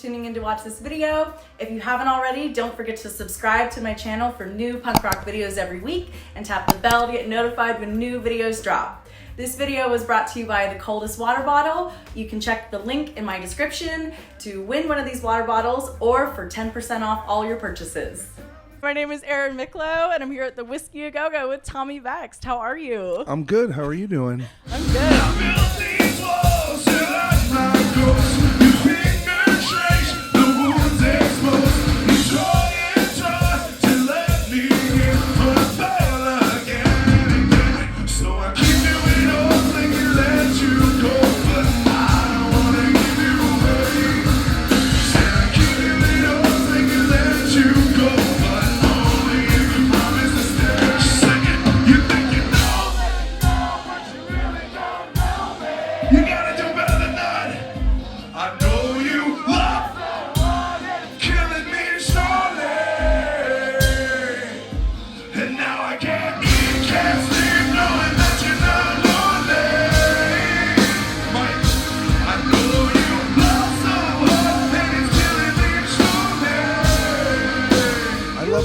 tuning in to watch this video. If you haven't already, don't forget to subscribe to my channel for new punk rock videos every week and tap the bell to get notified when new videos drop. This video was brought to you by the Coldest water bottle. You can check the link in my description to win one of these water bottles or for 10% off all your purchases. My name is Erin Micklow, and I'm here at the Whisky A Go Go with Tommy Vext. How are you? I'm good. How are you doing? I'm good.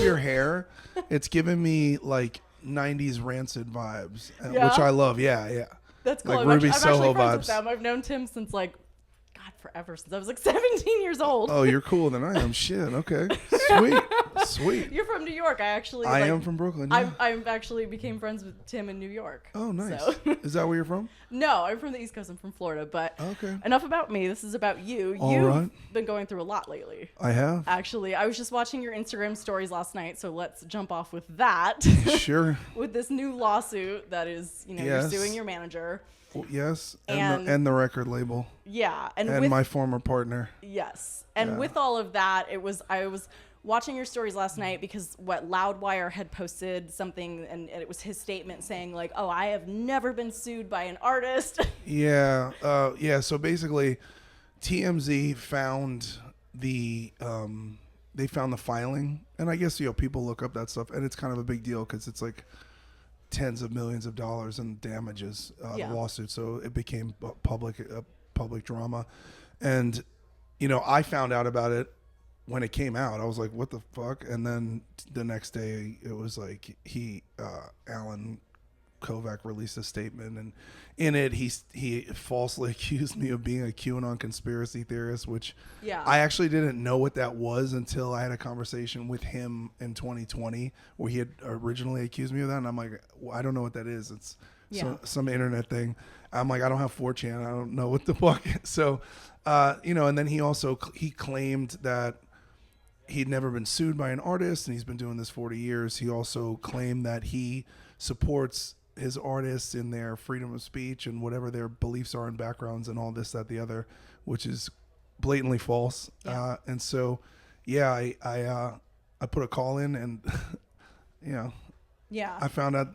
Your hair, it's giving me like 90s Rancid vibes, Yeah? which I love. Yeah. That's cool. Like I'm Ruby actually Soho friends with vibes. them. I've known Tim since forever, since I was 17 years old. Oh, you're cooler than I am. Shit. Okay. Sweet. You're from New York. I am from Brooklyn. Yeah. I actually became friends with Tim in New York. Oh, nice. So. Is that where you're from? No, I'm from the East Coast. I'm from Florida. But okay. Enough about me. This is about you. All You've right. been going through a lot lately. I have. Actually, I was just watching your Instagram stories last night, so let's jump off with that. Sure. With this new lawsuit that is, you're suing your manager. Well, yes, and the record label. Yeah, and with my former partner. Yes, and with all of that, I was watching your stories last night because Loudwire had posted something, and it was his statement saying like, "Oh, I have never been sued by an artist." Yeah. So basically, TMZ found the filing, and I guess Yeah. people look up that stuff, and it's kind of a big deal because it's like tens of millions of dollars in damages, the lawsuit. So it became public drama, and I found out about it when it came out. I was like, what the fuck? And then the next day it was like Alan Kovac released a statement, and in it he falsely accused me of being a QAnon conspiracy theorist, which I actually didn't know what that was until I had a conversation with him in 2020 where he had originally accused me of that, and I'm like, well, I don't know what that is. It's some internet thing. I'm like, I don't have 4chan. I don't know what the fuck. So, and then he claimed that he'd never been sued by an artist, and he's been doing this 40 years. He also claimed that he supports his artists in their freedom of speech and whatever their beliefs are and backgrounds and all this, that, the other, which is blatantly false. Yeah. And so, I put a call in, and I found out,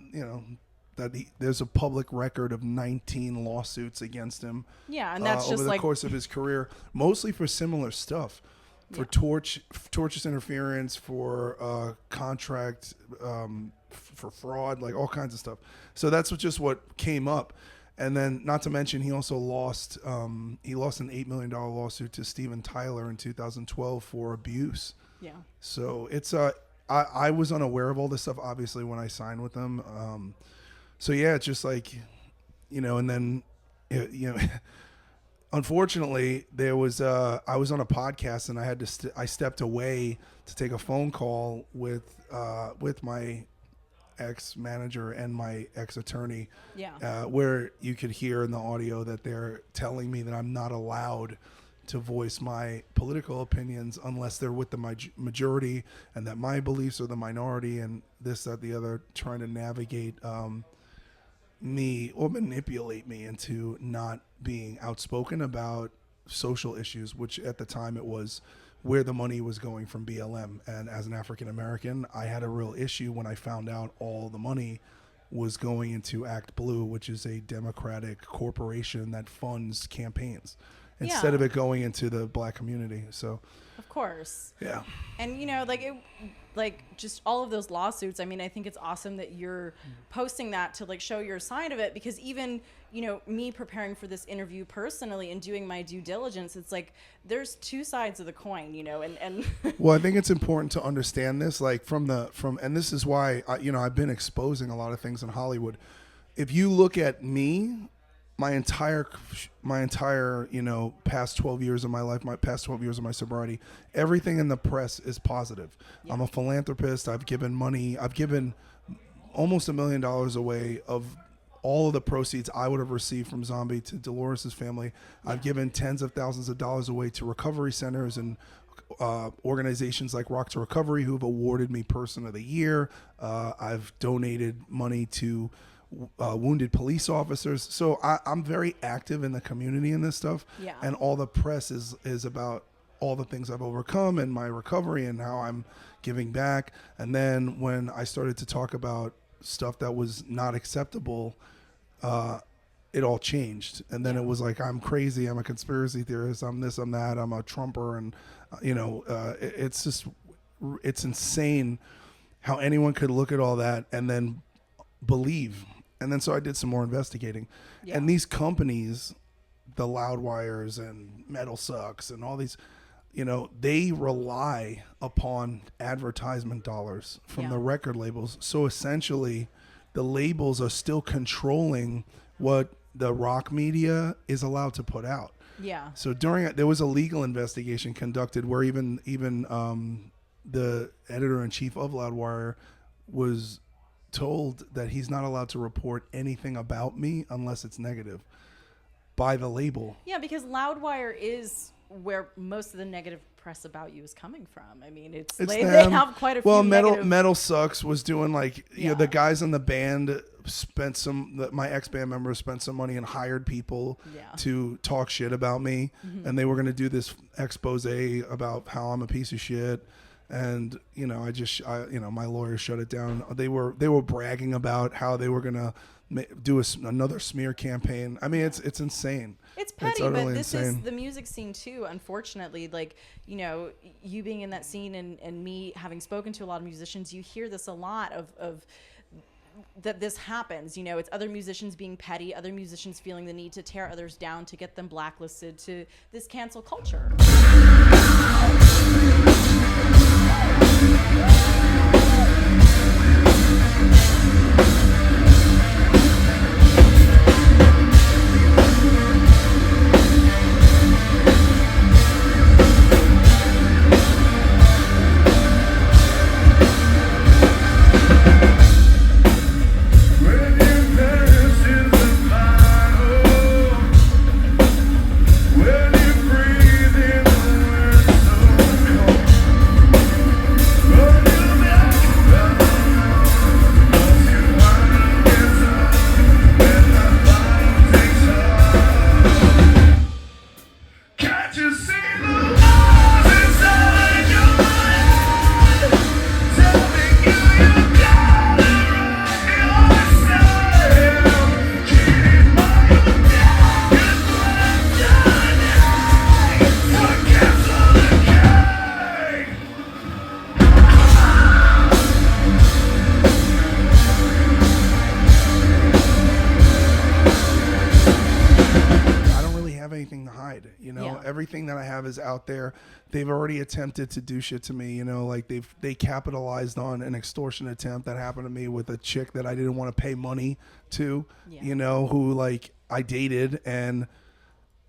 that there's a public record of 19 lawsuits against him. Yeah, and that's over the course of his career, mostly for similar stuff. For tortious interference, for contract, for fraud, like all kinds of stuff. So that's what came up. And then, not to mention, he also lost an $8 million lawsuit to Steven Tyler in 2012 for abuse. Yeah. So it's I was unaware of all this stuff, obviously, when I signed with them. So yeah, it's just like, and then, unfortunately, there was I was on a podcast, and I had to I stepped away to take a phone call with my ex-manager and my ex-attorney, where you could hear in the audio that they're telling me that I'm not allowed to voice my political opinions unless they're with the majority, and that my beliefs are the minority, and this, that, the other, trying to navigate me or manipulate me into not being outspoken about social issues, which at the time it was where the money was going from BLM. And as an African American, I had a real issue when I found out all the money was going into Act Blue, which is a Democratic corporation that funds campaigns. instead of it going into the black community. So, of course. Yeah. And, you know, like just all of those lawsuits. I mean, I think it's awesome that you're posting that to like show your side of it, because even, you know, me preparing for this interview personally and doing my due diligence, it's like there's two sides of the coin, you know, and well, I think it's important to understand this, like and this is why I've been exposing a lot of things in Hollywood. If you look at me, my entire past 12 years of my life, my past 12 years of my sobriety, everything in the press is positive. Yeah. I'm a philanthropist. I've given money. I've given almost $1 million away of all of the proceeds I would have received from Zombie to Dolores' family. Yeah. I've given tens of thousands of dollars away to recovery centers and organizations like Rock to Recovery, who have awarded me Person of the Year. I've donated money to wounded police officers. So I'm very active in the community in this stuff. Yeah. And all the press is about all the things I've overcome and my recovery and how I'm giving back. And then when I started to talk about stuff that was not acceptable, it all changed. And then it was like, I'm crazy. I'm a conspiracy theorist. I'm this, I'm that. I'm a Trumper. And, it's insane how anyone could look at all that and then believe. And then so I did some more investigating. Yeah. And these companies, the Loudwires and Metal Sucks and all these, they rely upon advertisement dollars from the record labels. So essentially, the labels are still controlling what the rock media is allowed to put out. Yeah. So there was a legal investigation conducted where even the editor-in-chief of Loudwire was told that he's not allowed to report anything about me unless it's negative by the label. Yeah, because Loudwire is where most of the negative press about you is coming from. I mean, they have quite a few. Well, Metal Sucks was doing the guys in the band my ex-band members spent some money and hired people to talk shit about me, and they were going to do this expose about how I'm a piece of shit. And my lawyer shut it down. They were bragging about how they were gonna do another smear campaign. I mean, it's insane. It's petty, but this is the music scene too. Unfortunately, like you being in that scene and me having spoken to a lot of musicians, you hear this a lot of that this happens. It's other musicians being petty, other musicians feeling the need to tear others down to get them blacklisted, to this cancel culture. Everything that I have is out there. They've already attempted to do shit to me, they capitalized on an extortion attempt that happened to me with a chick that I didn't want to pay money to, who I dated, and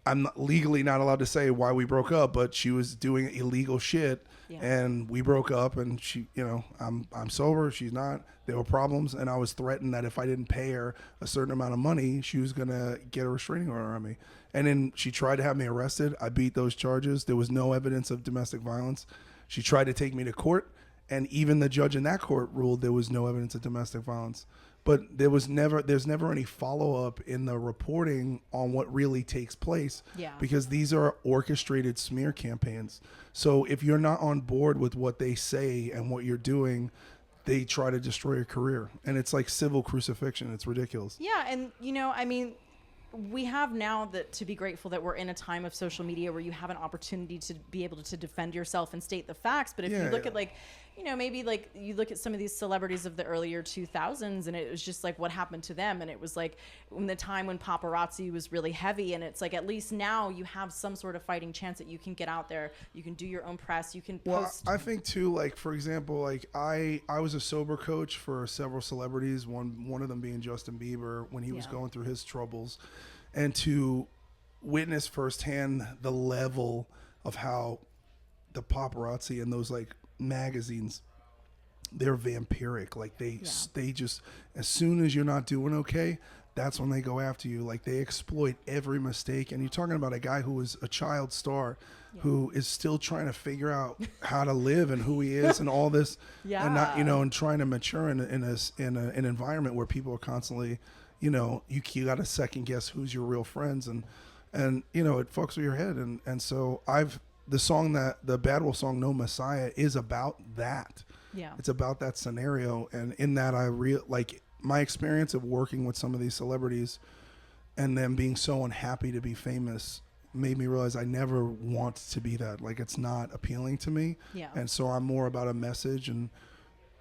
I'm legally not allowed to say why we broke up, but she was doing illegal shit. And we broke up, and she, I'm sober. She's not. There were problems, and I was threatened that if I didn't pay her a certain amount of money, she was gonna get a restraining order on me. And then she tried to have me arrested. I beat those charges. There was no evidence of domestic violence. She tried to take me to court, and even the judge in that court ruled there was no evidence of domestic violence. But there's never any follow-up in the reporting on what really takes place, because these are orchestrated smear campaigns. So if you're not on board with what they say and what you're doing, they try to destroy your career. And it's like civil crucifixion. It's ridiculous. Yeah, and we have now that to be grateful that we're in a time of social media where you have an opportunity to be able to defend yourself and state the facts. But if you look at like, you know, maybe like you look at some of these celebrities of the earlier 2000s and it was just like what happened to them. And it was like in the time when paparazzi was really heavy, and it's like at least now you have some sort of fighting chance that you can get out there, you can do your own press, you can post. I think too, like for example, like I was a sober coach for several celebrities, one of them being Justin Bieber when he was going through his troubles, and to witness firsthand the level of how the paparazzi and those like magazines, they're vampiric. Like they just, as soon as you're not doing okay, that's when they go after you. Like they exploit every mistake. And you're talking about a guy who was a child star who is still trying to figure out how to live and who he is and all this and not, you know, and trying to mature in an environment where people are constantly, you know, you got to second guess who's your real friends, and you know, it fucks with your head. And so the Bad Wolf song No Messiah is about that. Yeah. It's about that scenario. And in that like my experience of working with some of these celebrities and them being so unhappy to be famous made me realize I never want to be that. Like it's not appealing to me. Yeah. And so I'm more about a message. And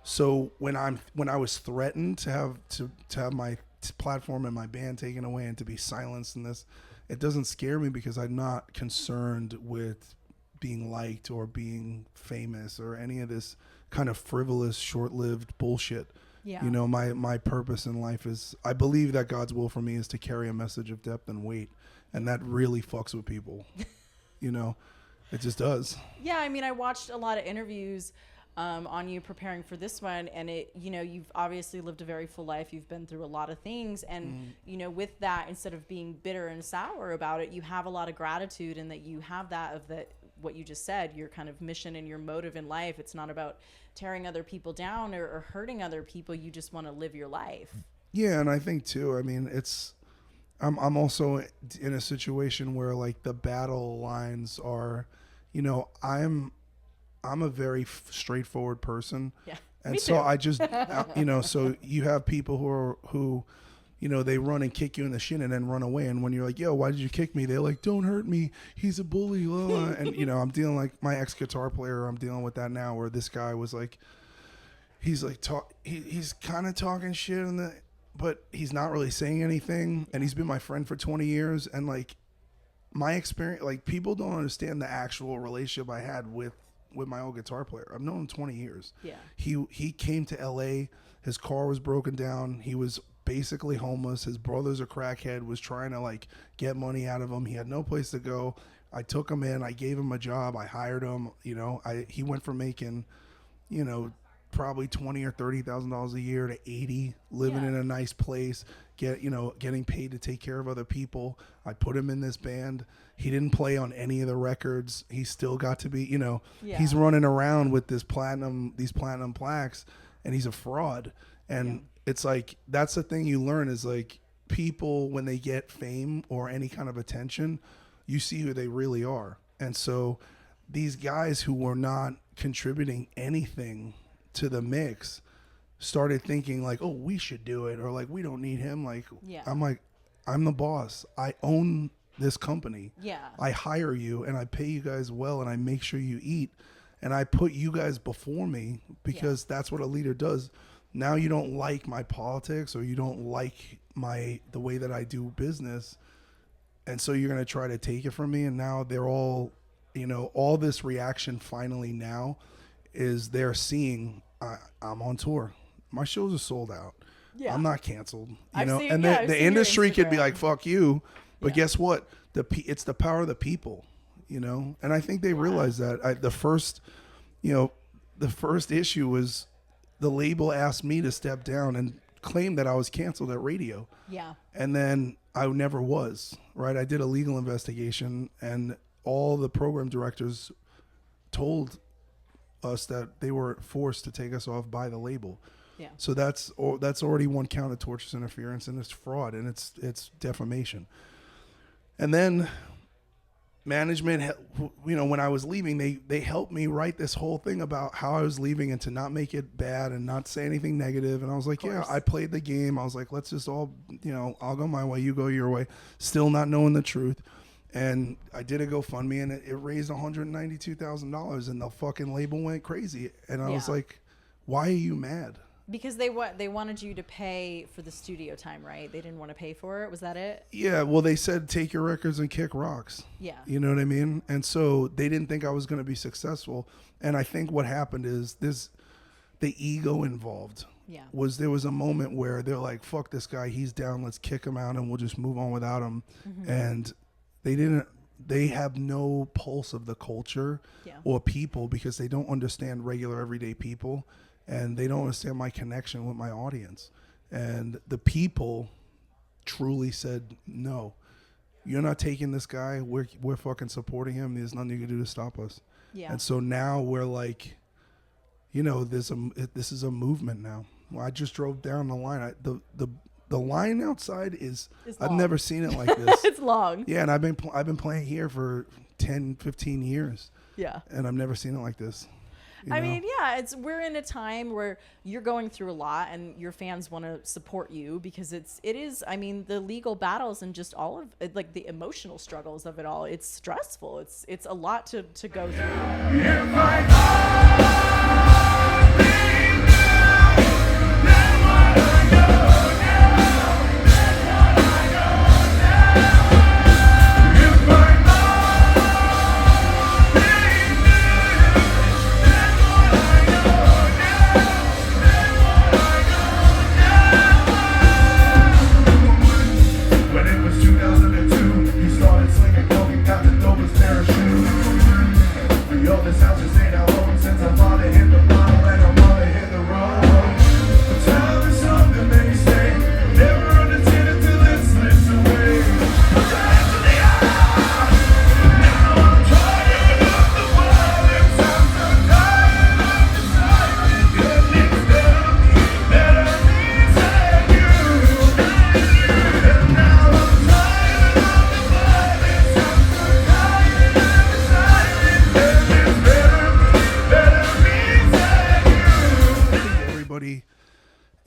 so when I was threatened to have my platform and my band taken away and to be silenced in this, it doesn't scare me because I'm not concerned with being liked or being famous or any of this kind of frivolous, short-lived bullshit. Yeah. You know, my purpose in life is, I believe that God's will for me is to carry a message of depth and weight, and that really fucks with people. You know, it just does. Yeah, I mean, I watched a lot of interviews on you preparing for this one, and it, you know, you've obviously lived a very full life. You've been through a lot of things, and you know, with that, instead of being bitter and sour about it, you have a lot of gratitude, and that you have that of that. What you just said, your kind of mission and your motive in life. It's not about tearing other people down or hurting other people. You just want to live your life. Yeah. And I think too, I mean, I'm also in a situation where like the battle lines are, you know, I'm a very straightforward person. Yeah. And me so too. I just, you know, so you have people who, you know, they run and kick you in the shin and then run away. And when you're like, yo, why did you kick me? They're like, don't hurt me. He's a bully. And, you know, I'm dealing like my ex-guitar player. I'm dealing with that now where this guy was like, he's like, he's kind of talking shit, but he's not really saying anything. And he's been my friend for 20 years. And like my experience, like people don't understand the actual relationship I had with my old guitar player. I've known him 20 years. Yeah. He came to LA. His car was broken down. He was basically homeless. His brother's a crackhead, was trying to like get money out of him. He had no place to go. I took him in. I gave him a job. I hired him. You know, he went from making, you know, probably $20,000 or $30,000 a year to 80, living in a nice place, getting paid to take care of other people. I put him in this band. He didn't play on any of the records. He still got to be, you know, he's running around with these platinum plaques, and he's a fraud. And it's like, that's the thing you learn is like people, when they get fame or any kind of attention, you see who they really are. And so these guys who were not contributing anything to the mix started thinking like, oh, we should do it. Or like, we don't need him. Like, I'm like, I'm the boss. I own this company. Yeah. I hire you and I pay you guys well and I make sure you eat. And I put you guys before me because that's what a leader does. Now you don't like my politics or you don't like the way that I do business. And so you're going to try to take it from me. And now they're all, you know, all this reaction finally now is they're seeing I'm on tour. My shows are sold out. Yeah. I'm not canceled. You know, and the industry could be like, fuck you. But guess what? It's the power of the people, you know? And I think they realize that. The first issue was the label asked me to step down and claim that I was canceled at radio. Yeah. And then I never was, right? I did a legal investigation and all the program directors told us that they were forced to take us off by the label. Yeah. So that's already one count of tortious interference, and it's fraud, and it's defamation. And then management, when I was leaving, they helped me write this whole thing about how I was leaving and to not make it bad and not say anything negative. And I was like, yeah, I played the game. I was like, let's just all, I'll go my way, you go your way, still not knowing the truth. And I did a GoFundMe, and it raised $192,000, and the fucking label went crazy. And I was like, why are you mad? Because they wanted you to pay for the studio time, right? They didn't want to pay for it. Was that it? Yeah. Well, they said take your records and kick rocks. Yeah. You know what I mean? And so they didn't think I was going to be successful. And I think what happened is the ego involved. Yeah. There was a moment where they're like, fuck this guy, he's down, let's kick him out and we'll just move on without him. Mm-hmm. And they have no pulse of the culture or people, because they don't understand regular everyday people, and they don't understand my connection with my audience. And the people truly said, no, you're not taking this guy. We're fucking supporting him. There's nothing you can do to stop us. Yeah. And so now we're like, this is a movement now. Well, I just drove down the line. The line outside is I've never seen it like this. It's long. Yeah, and I've been playing here for 10, 15 years. Yeah. And I've never seen it like this. I mean, yeah, we're in a time where you're going through a lot, and your fans want to support you, because it is, I mean, the legal battles and just all of it, like the emotional struggles of it all. It's stressful. It's a lot to go through. If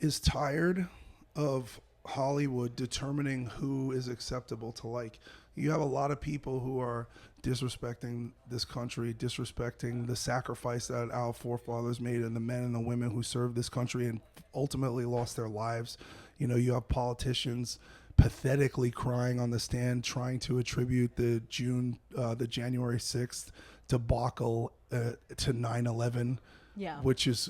is tired of Hollywood determining who is acceptable to like. You have a lot of people who are disrespecting this country, disrespecting the sacrifice that our forefathers made, and the men and the women who served this country and ultimately lost their lives. You have politicians pathetically crying on the stand, trying to attribute the January 6th debacle to 9/11, which is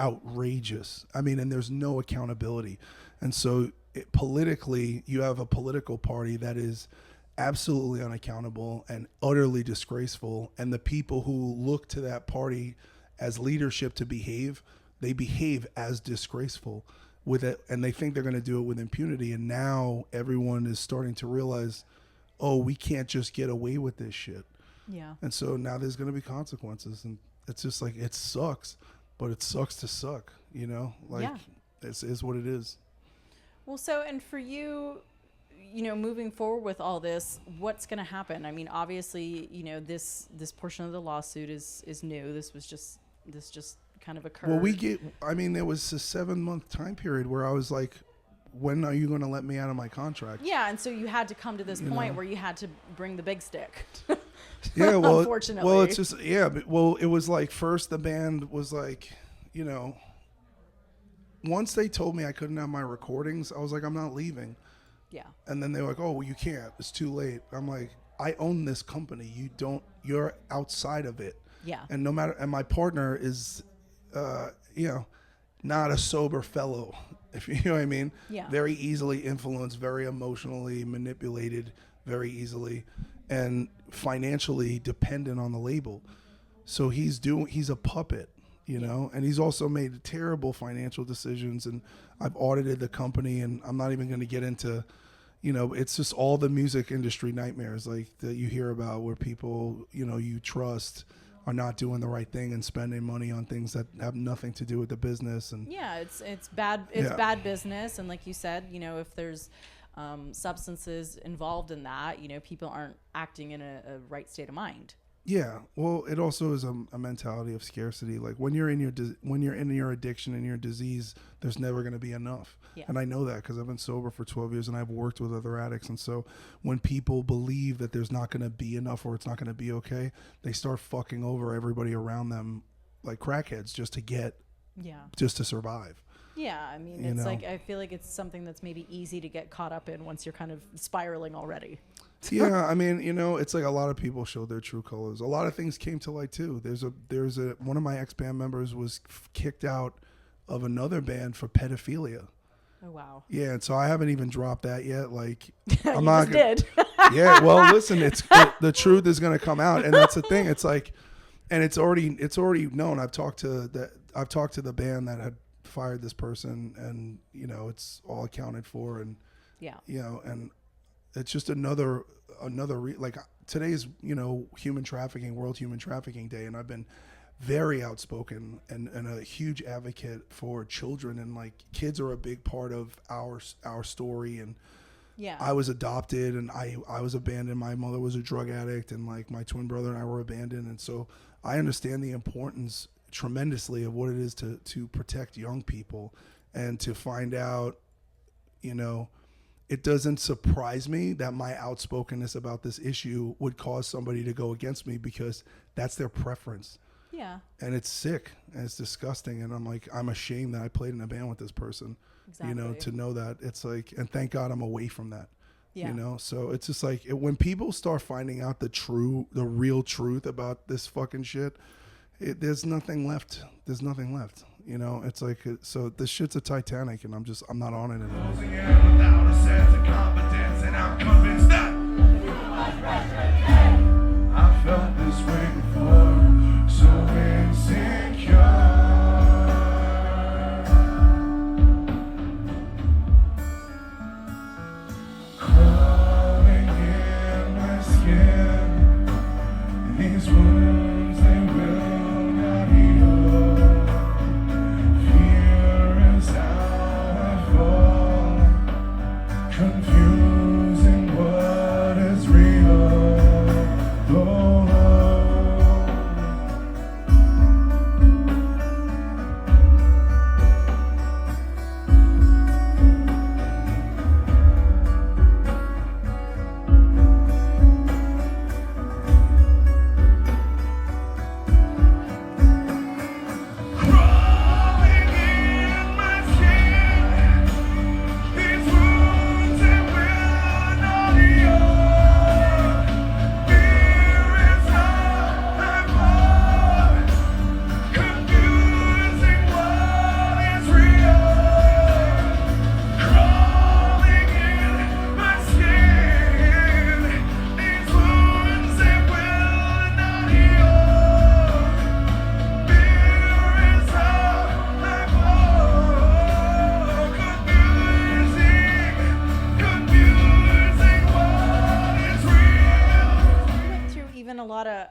outrageous. I mean, and there's no accountability. And so politically, you have a political party that is absolutely unaccountable and utterly disgraceful. And the people who look to that party as leadership to behave, they behave as disgraceful with it. And they think they're going to do it with impunity. And now everyone is starting to realize, oh, we can't just get away with this shit. Yeah. And so now there's going to be consequences. And it's just like, it sucks. But it sucks to suck, It is what it is. Well, so, and for you, moving forward with all this, what's going to happen? I mean, obviously, this portion of the lawsuit is new. This just kind of occurred. Well, there was a 7-month time period where I was like, when are you going to let me out of my contract? Yeah, and so you had to come to this point where you had to bring the big stick. Yeah, well, unfortunately. Well, it's just, it was like, first the band was like, once they told me I couldn't have my recordings, I was like, I'm not leaving. Yeah. And then they were like, oh, well, you can't. It's too late. I'm like, I own this company. You're outside of it. Yeah. And and my partner is, not a sober fellow, if you know what I mean. Yeah. Very easily influenced, very emotionally manipulated, very easily, and financially dependent on the label. So he's a puppet, and he's also made terrible financial decisions. And I've audited the company, and I'm not even going to get into, it's just all the music industry nightmares like that you hear about, where people, you trust, are not doing the right thing and spending money on things that have nothing to do with the business. And it's bad. It's bad business. And like you said, if there's substances involved in that, you know, people aren't acting in a right state of mind. Yeah, well, it also is a mentality of scarcity. Like when you're in your addiction and your disease, there's never going to be enough. Yeah. And I know that because I've been sober for 12 years and I've worked with other addicts. And so when people believe that there's not going to be enough or it's not going to be okay, they start fucking over everybody around them like crackheads just to survive. Yeah, I mean, it's like, I feel like it's something that's maybe easy to get caught up in once you're kind of spiraling already. Yeah, I mean, you know, it's like a lot of people show their true colors. A lot of things came to light too. There's a one of my ex-band members was kicked out of another band for pedophilia. Oh wow. Yeah, and so I haven't even dropped that yet. Like I'm not did. Yeah, well, listen, the truth is going to come out, and that's the thing. It's like, and it's already known. I've talked to the band that had fired this person, and you know, it's all accounted for, and yeah, you know, and it's just another like today's, you know, World Human Trafficking Day, and I've been very outspoken and a huge advocate for children, and like kids are a big part of our story. And yeah, I was adopted, and I was abandoned. My mother was a drug addict, and like my twin brother and I were abandoned, and so I understand the importance tremendously of what it is to protect young people, and to find out, you know, it doesn't surprise me that my outspokenness about this issue would cause somebody to go against me, because that's their preference. Yeah. And it's sick and it's disgusting. And I'm like, I'm ashamed that I played in a band with this person. Exactly. You know, to know that it's like, and thank God I'm away from that. Yeah. You know, so it's just like when people start finding out the real truth about this fucking shit, there's nothing left. There's nothing left. You know, it's like, so this shit's a Titanic, and I'm not on it anymore. Without a sense of competence, and I'm convinced that I felt this way before, so insecure. Crawling in my skin, these wounds, they will not heal. Fear is how I fall, confusing what is real.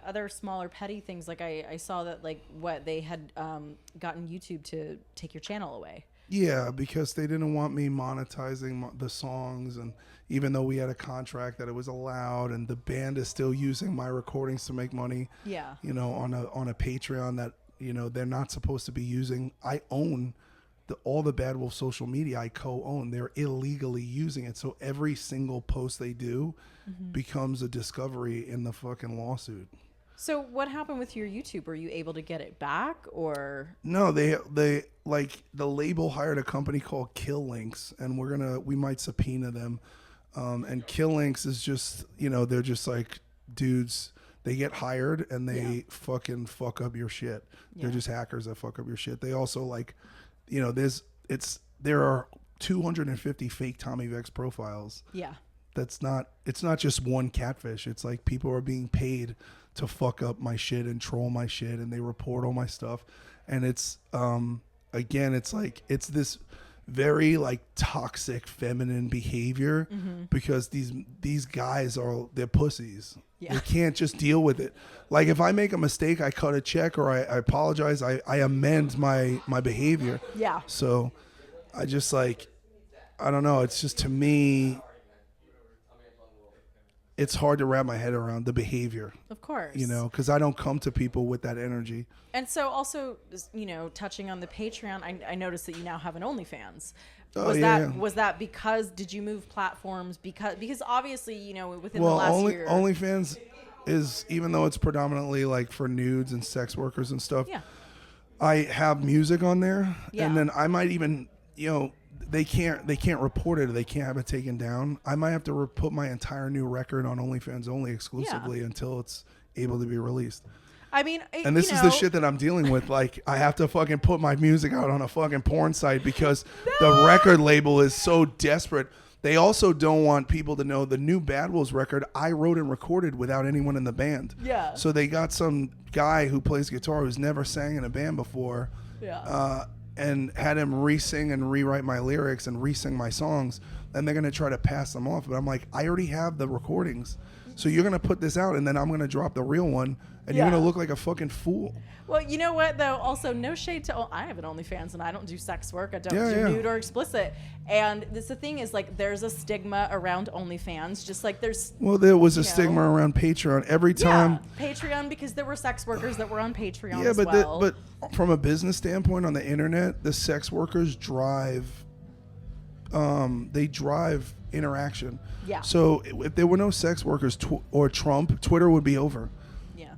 Other smaller petty things, like I saw that like what they had gotten YouTube to take your channel away. Yeah, because they didn't want me monetizing the songs, and even though we had a contract that it was allowed, and the band is still using my recordings to make money. Yeah. You know, on a Patreon that, you know, they're not supposed to be using. I own all the Bad Wolf social media. I co-own. They're illegally using it, so every single post they do becomes a discovery in the fucking lawsuit. So what happened with your YouTube? Were you able to get it back, or? No, they like the label hired a company called Kill Links, and we might subpoena them. And Kill Links is just, you know, they're just like dudes. They get hired and they fucking fuck up your shit. Yeah. They're just hackers that fuck up your shit. They also, like, you know, there are 250 fake Tommy Vext profiles. Yeah. It's not just one catfish. It's like people are being paid to fuck up my shit and troll my shit, and they report all my stuff. And it's again, it's like, it's this very like toxic feminine behavior, because these guys they're pussies. Yeah. They can't just deal with it. Like, if I make a mistake, I cut a check, or I apologize, I amend my behavior. Yeah. So I just, like, I don't know. It's just, to me, it's hard to wrap my head around the behavior. Of course. You know, because I don't come to people with that energy. And so also, you know, touching on the Patreon, I noticed that you now have an OnlyFans. Was that because, did you move platforms? Because obviously, you know, within the last year. OnlyFans is, even though it's predominantly like for nudes and sex workers and stuff, I have music on there. Yeah. And then I might even, you know, they can't report it, or they can't have it taken down. I might have to put my entire new record on OnlyFans only exclusively until it's able to be released. I mean, and this is the shit that I'm dealing with. Like, I have to fucking put my music out on a fucking porn site because the record label is so desperate. They also don't want people to know the new Bad Wolves record I wrote and recorded without anyone in the band. Yeah. So they got some guy who plays guitar who's never sang in a band before. Yeah. And had him re-sing and rewrite my lyrics and re-sing my songs, and they're going to try to pass them off. But I'm like, I already have the recordings. So you're going to put this out, and then I'm going to drop the real one, and you're going to look like a fucking fool. Well, you know what, though? Also, no shade to... I have an OnlyFans, and I don't do sex work. I don't do nude or explicit. And the thing is, like, there's a stigma around OnlyFans, just like there's... Well, there was a stigma around Patreon. Every time... Yeah, Patreon, because there were sex workers that were on Patreon as well. But from a business standpoint on the internet, the sex workers drive... they drive interaction. Yeah. So if there were no sex workers or Trump, Twitter would be over. Yeah.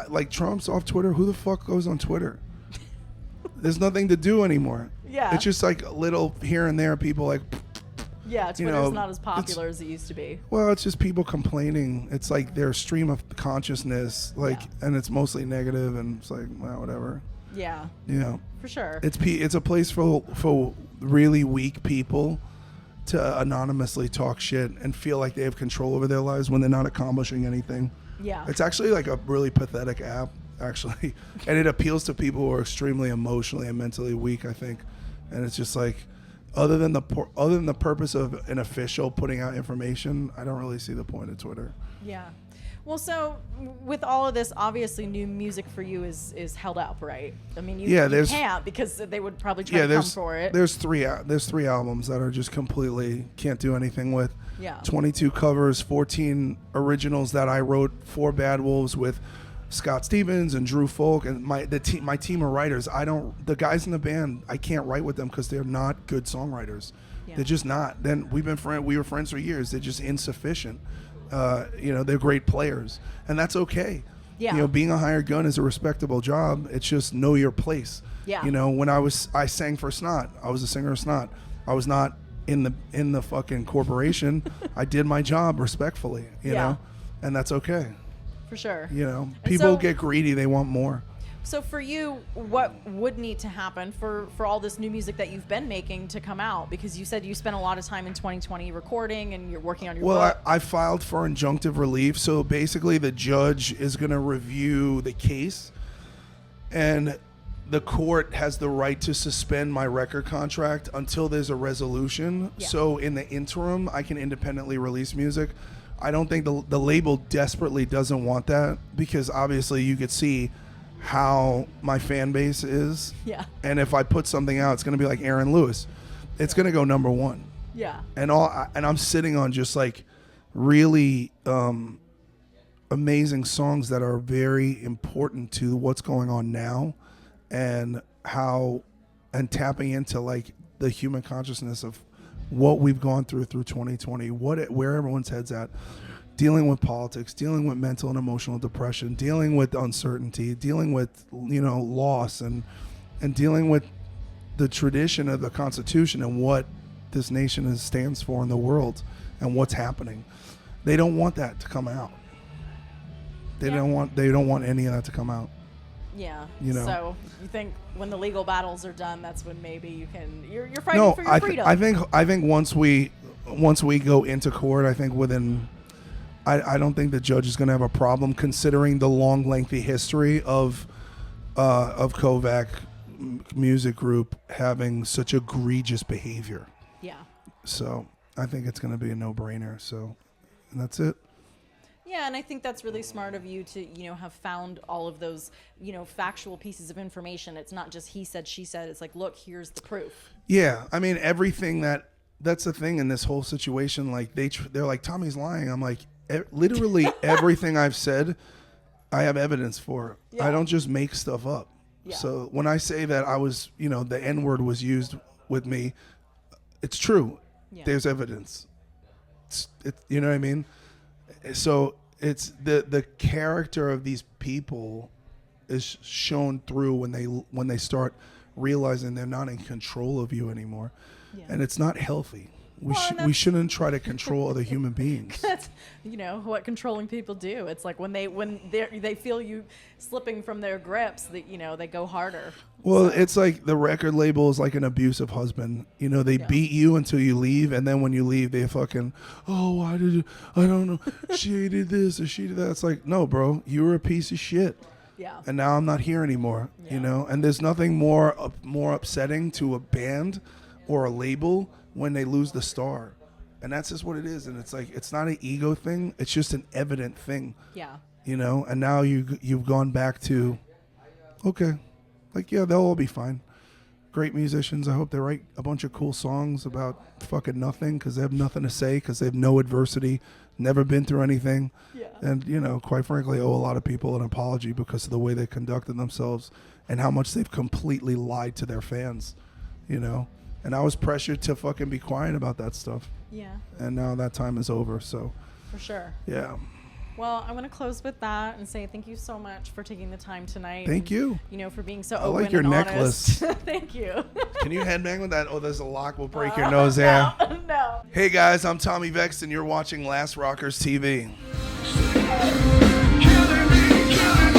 Like Trump's off Twitter? Who the fuck goes on Twitter? There's nothing to do anymore. Yeah. It's just like a little here and there, people like... Yeah, Twitter's not as popular as it used to be. Well, it's just people complaining. It's like their stream of consciousness, like, and it's mostly negative, and it's like, well, whatever. Yeah. You know. For sure. It's a place for really weak people to anonymously talk shit and feel like they have control over their lives when they're not accomplishing anything. Yeah. It's actually like a really pathetic app, actually. And it appeals to people who are extremely emotionally and mentally weak, I think. And it's just like, other than the purpose of an official putting out information, I don't really see the point of Twitter. Yeah. Well, so with all of this, obviously new music for you is held up, right? I mean, you can't, because they would probably try to come for it. There's three albums that are just completely can't do anything with. Yeah. 22 covers, 14 originals that I wrote for Bad Wolves with Scott Stevens and Drew Folk and my team of writers. The guys in the band, I can't write with them because they're not good songwriters. Yeah. They're just not. Then we were friends for years. They're just insufficient. They're great players, and that's okay. Yeah. You know, being a hired gun is a respectable job. It's just know your place. Yeah. You know, when I sang for Snot, I was a singer of Snot. I was not in the fucking corporation. I did my job respectfully, you know, and that's okay. For sure. You know, people get greedy. They want more. So for you, what would need to happen for all this new music that you've been making to come out? Because you said you spent a lot of time in 2020 recording and you're working on your book. Well, I filed for injunctive relief. So basically the judge is going to review the case, and the court has the right to suspend my record contract until there's a resolution. Yeah. So in the interim, I can independently release music. I don't think the label desperately doesn't want that, because obviously you could see how my fan base is. Yeah. And if I put something out, it's going to be like Aaron Lewis. It's going to go number one. Yeah. And I'm sitting on just like really amazing songs that are very important to what's going on now, and tapping into like the human consciousness of what we've gone through 2020, where everyone's head's at. Dealing with politics, dealing with mental and emotional depression, dealing with uncertainty, dealing with, loss, and dealing with the tradition of the Constitution and what this nation stands for in the world and what's happening. They don't want that to come out. They don't want any of that to come out. Yeah. So you think when the legal battles are done, that's when maybe you can you're fighting for your freedom. I think once we go into court, I think I don't think the judge is going to have a problem, considering the long, lengthy history of Kovac Music Group having such egregious behavior. Yeah. So I think it's going to be a no-brainer. So, and that's it. Yeah, and I think that's really smart of you to, have found all of those, factual pieces of information. It's not just he said, she said. It's like, look, here's the proof. Yeah, I mean, everything that's the thing in this whole situation. Like they're like, Tommy's lying. I'm like, literally everything I've said, I have evidence for. Yeah. I don't just make stuff up. Yeah. So when I say that I was, the N-word was used with me, it's true. Yeah. There's evidence. You know what I mean? So it's the character of these people is shown through when they start realizing they're not in control of you anymore. Yeah. And it's not healthy. Well, We shouldn't try to control other human beings. That's what controlling people do. It's like when they feel you slipping from their grips, that they go harder. Well, it's like the record label is like an abusive husband. They beat you until you leave, and then when you leave, they fucking, why did you? I don't know. She did this or she did that. It's like, no, bro, you were a piece of shit. Yeah. And now I'm not here anymore. Yeah. And there's nothing more upsetting to a band or a label when they lose the star. And that's just what it is. And it's like, it's not an ego thing. It's just an evident thing. Yeah. And now you've gone back to, okay, like, yeah, they'll all be fine. Great musicians. I hope they write a bunch of cool songs about fucking nothing because they have nothing to say because they have no adversity, never been through anything. Yeah. And, quite frankly, owe a lot of people an apology because of the way they conducted themselves and how much they've completely lied to their fans, And I was pressured to fucking be quiet about that stuff. Yeah. And now that time is over, so. For sure. Yeah. Well, I'm going to close with that and say thank you so much for taking the time tonight. Thank you. For being so I open like your and necklace. honest. Thank you. Can you headbang with that? Oh, there's a lock. We'll break your nose. Yeah. No. Hey, guys, I'm Tommy Vext, and you're watching Last Rockers TV. Killing me.